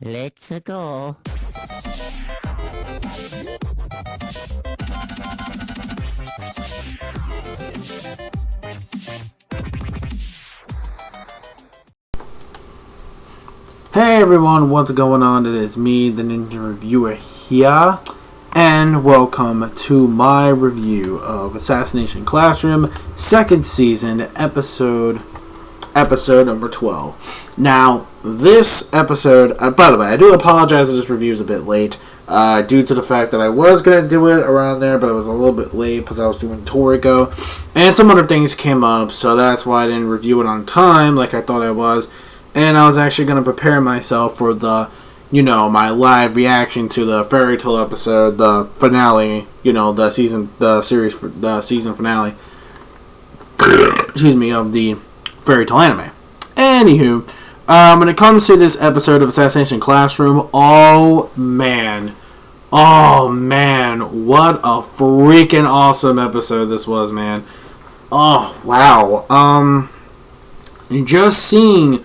Let's go. Hey everyone, what's going on? It is me, the Ninja Reviewer here, and welcome to my review of Assassination Classroom, second season, episode number 12. Now, this episode, by the way, I do apologize that this review is a bit late, due to the fact that I was going to do it around there, but I was a little bit late because I was doing Toriko, and some other things came up, so that's why I didn't review it on time like I thought I was. And I was actually going to prepare myself for the, my live reaction to the fairy tale episode, the finale, the season finale, excuse me, of the fairy tale anime. Anywho, when it comes to this episode of Assassination Classroom, oh man, what a freaking awesome episode this was, man. Oh, wow. Just seeing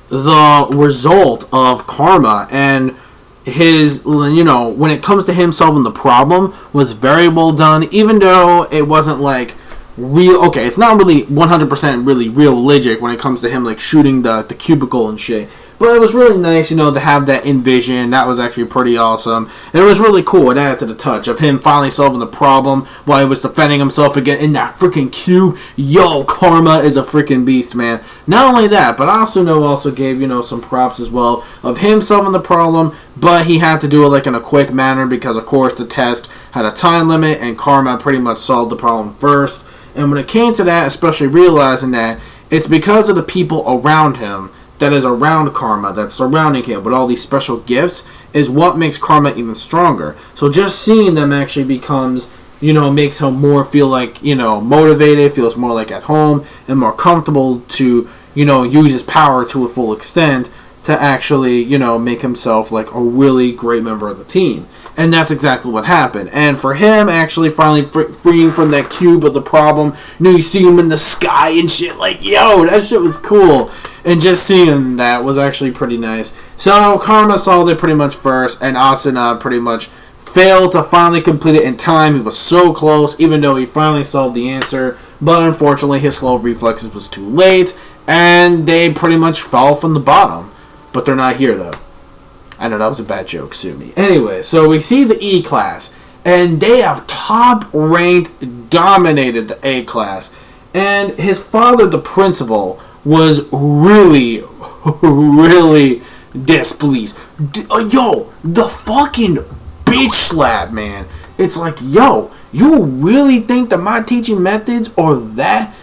the result of karma and his, when it comes to him solving the problem, was very well done, even though it wasn't like real. Okay, it's not really 100% really realistic when it comes to him like shooting the cubicle and shit, but it was really nice, to have that in vision. That was actually pretty awesome, and it was really cool. It added to the touch of him finally solving the problem while he was defending himself again in that freaking cube. Yo, Karma is a freaking beast, man. Not only that, but I also gave, some props as well of him solving the problem, but he had to do it like in a quick manner because, of course, the test had a time limit, and Karma pretty much solved the problem first. And when it came to that, especially realizing that it's because of the people around him, that is around Karma, that's surrounding him with all these special gifts, is what makes Karma even stronger. So just seeing them actually becomes, makes him more feel like, motivated, feels more like at home, and more comfortable to, use his power to a full extent to actually, make himself like a really great member of the team. And that's exactly what happened. And for him actually finally freeing from that cube of the problem, you see him in the sky and shit, like, yo, that shit was cool. And just seeing that was actually pretty nice. So Karma solved it pretty much first, and Asuna pretty much failed to finally complete it in time. He was so close, even though he finally solved the answer. But unfortunately, his slow reflexes was too late, and they pretty much fell from the bottom. But they're not here, though. I know that was a bad joke, sue me. Anyway, so we see the E class, and they have top-ranked, dominated the A class. And his father, the principal, was really, really displeased. Yo, the fucking bitch slap, man. It's like, yo, you really think that my teaching methods are that,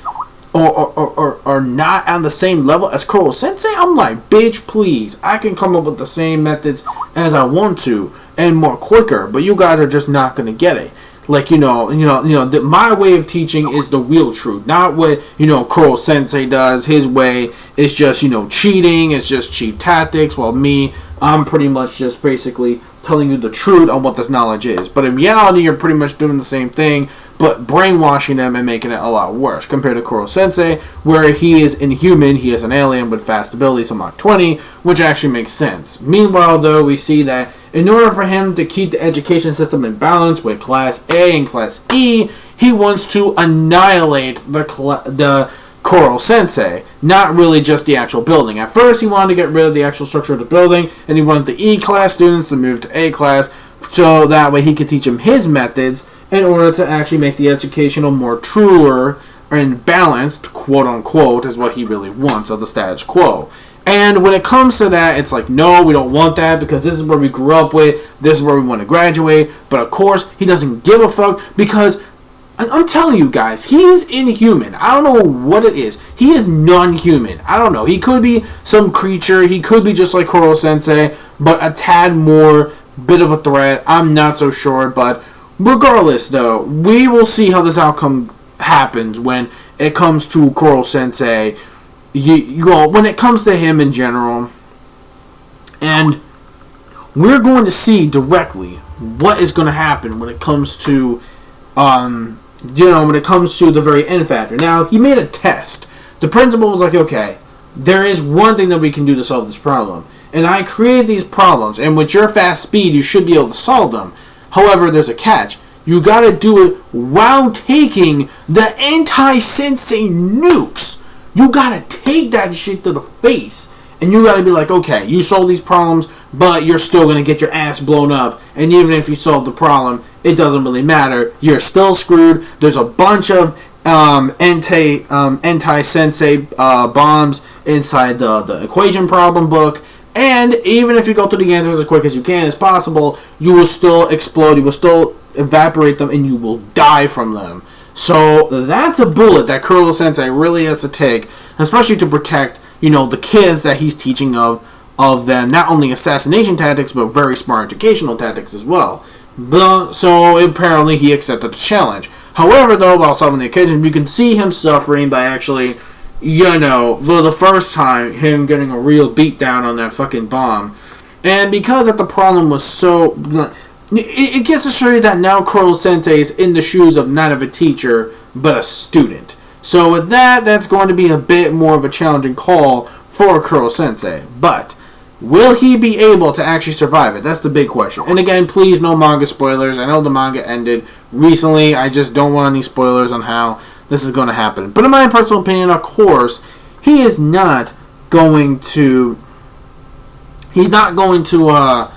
or not on the same level as KURO Sensei? I'm like, bitch, please. I can come up with the same methods as I want to, and more quicker, but you guys are just not gonna get it. Like, my way of teaching is the real truth, not what, KURO Sensei does. His way is just, cheating, it's just cheap tactics, while me, I'm pretty much just basically telling you the truth on what this knowledge is. But in reality, you're pretty much doing the same thing, but brainwashing them and making it a lot worse compared to KURO Sensei, where he is inhuman, he is an alien with fast abilities on Mach 20, which actually makes sense. Meanwhile, though, we see that in order for him to keep the education system in balance with Class A and Class E, he wants to annihilate the KURO Sensei, not really just the actual building. At first, he wanted to get rid of the actual structure of the building, and he wanted the E class students to move to A class, so that way he could teach them his methods in order to actually make the educational more truer and balanced, quote unquote, is what he really wants of the status quo. And when it comes to that, it's like, no, we don't want that because this is where we grew up with, this is where we want to graduate. But of course, he doesn't give a fuck because I'm telling you guys, he is inhuman. I don't know what it is. He is non-human. I don't know. He could be some creature. He could be just like KURO Sensei, but a tad more bit of a threat. I'm not so sure. But regardless, though, we will see how this outcome happens when it comes to KURO Sensei. When it comes to him in general. And we're going to see directly what is going to happen when it comes to when it comes to the very end factor. Now, he made a test. The principal was like, okay, there is one thing that we can do to solve this problem. and I created these problems, and with your fast speed, you should be able to solve them. However, there's a catch. You gotta do it while taking the anti-sensei nukes. You gotta take that shit to the face. And you gotta be like, okay, you solve these problems, but you're still gonna get your ass blown up. And even if you solve the problem, it doesn't really matter. You're still screwed. There's a bunch of anti-sensei bombs inside the equation problem book. And even if you go through the answers as quick as you can as possible, you will still explode. You will still evaporate them, and you will die from them. So that's a bullet that KURO Sensei really has to take, especially to protect, the kids that he's teaching of them, not only assassination tactics, but very smart educational tactics as well. So apparently he accepted the challenge. However, though, while solving the occasion, you can see him suffering by actually, for the first time, him getting a real beatdown on that fucking bomb. And because that the problem was so... It gets to show you that now KURO Sensei is in the shoes of not of a teacher, but a student. So with that, that's going to be a bit more of a challenging call for KURO Sensei. But will he be able to actually survive it? That's the big question. And again, please, no manga spoilers. I know the manga ended recently. I just don't want any spoilers on how this is going to happen. But in my personal opinion, of course, he is not going to... He's not going to...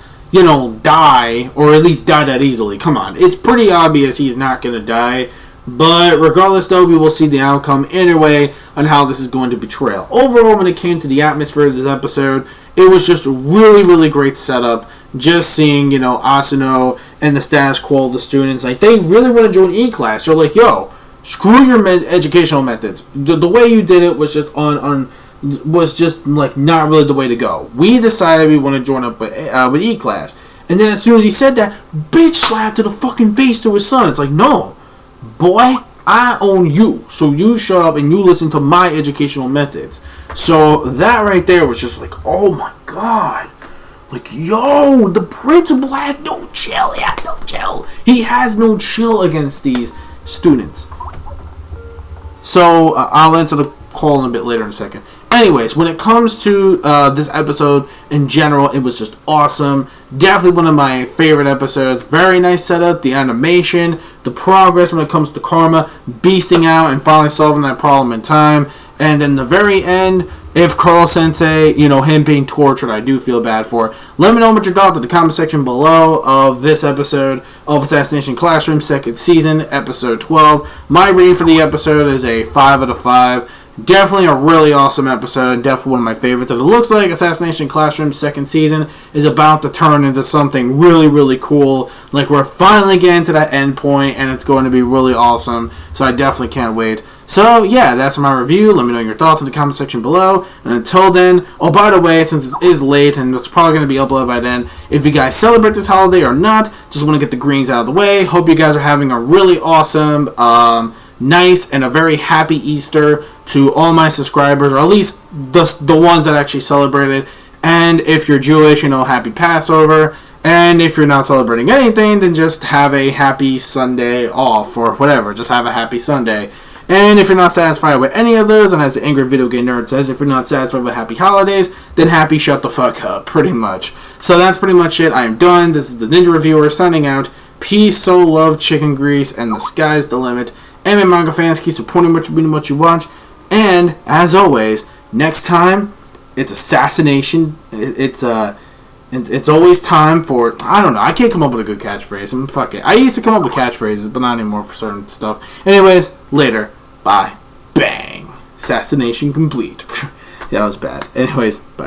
die, or at least die that easily. Come on. It's pretty obvious he's not going to die. But regardless, though, we will see the outcome anyway on how this is going to be trailed. Overall, when it came to the atmosphere of this episode, it was just a really, really great setup. Just seeing, Asano and the status quo of the students. Like, they really want to join E-Class. They're like, yo, screw your educational methods. The way you did it was just not really the way to go. We decided we want to join up with E-Class. And then as soon as he said that, bitch slapped to the fucking face to his son. It's like, no, boy, I own you. So you shut up and you listen to my educational methods. So that right there was just like, oh my god. Like, yo, the principal has no chill. He has no chill. He has no chill against these students. So I'll answer the call in a bit later in a second. Anyways, when it comes to this episode in general, it was just awesome. Definitely one of my favorite episodes. Very nice setup, the animation, the progress when it comes to Karma, beasting out and finally solving that problem in time. And then the very end, if KURO Sensei, him being tortured, I do feel bad for. Let me know what you thought in the comment section below of this episode of Assassination Classroom, 2nd season, episode 12. My rating for the episode is a 5 out of 5. Definitely a really awesome episode. Definitely one of my favorites. It looks like Assassination Classroom 2nd season is about to turn into something really, really cool. Like, we're finally getting to that end point, and it's going to be really awesome. So I definitely can't wait. So, yeah, that's my review. Let me know your thoughts in the comment section below. And until then, oh, by the way, since it is late, and it's probably going to be uploaded by then, if you guys celebrate this holiday or not, just want to get the greens out of the way. Hope you guys are having a really awesome, nice, and a very happy Easter to all my subscribers, or at least the ones that actually celebrate it. And if you're Jewish, happy Passover. And if you're not celebrating anything, then just have a happy Sunday off, or whatever. Just have a happy Sunday. And if you're not satisfied with any of those, and as the angry video game nerd says, if you're not satisfied with happy holidays, then happy shut the fuck up, pretty much. So that's pretty much it. I am done. This is the Ninja Reviewer signing out. Peace, soul, love, chicken grease, and the sky's the limit. Anime manga fans, keep supporting what you watch. And, as always, next time, it's Assassination. It's always time for... I don't know. I can't come up with a good catchphrase. Fuck it. I used to come up with catchphrases, but not anymore for certain stuff. Anyways, later. Bye. Bang. Assassination complete. That was bad. Anyways, bye.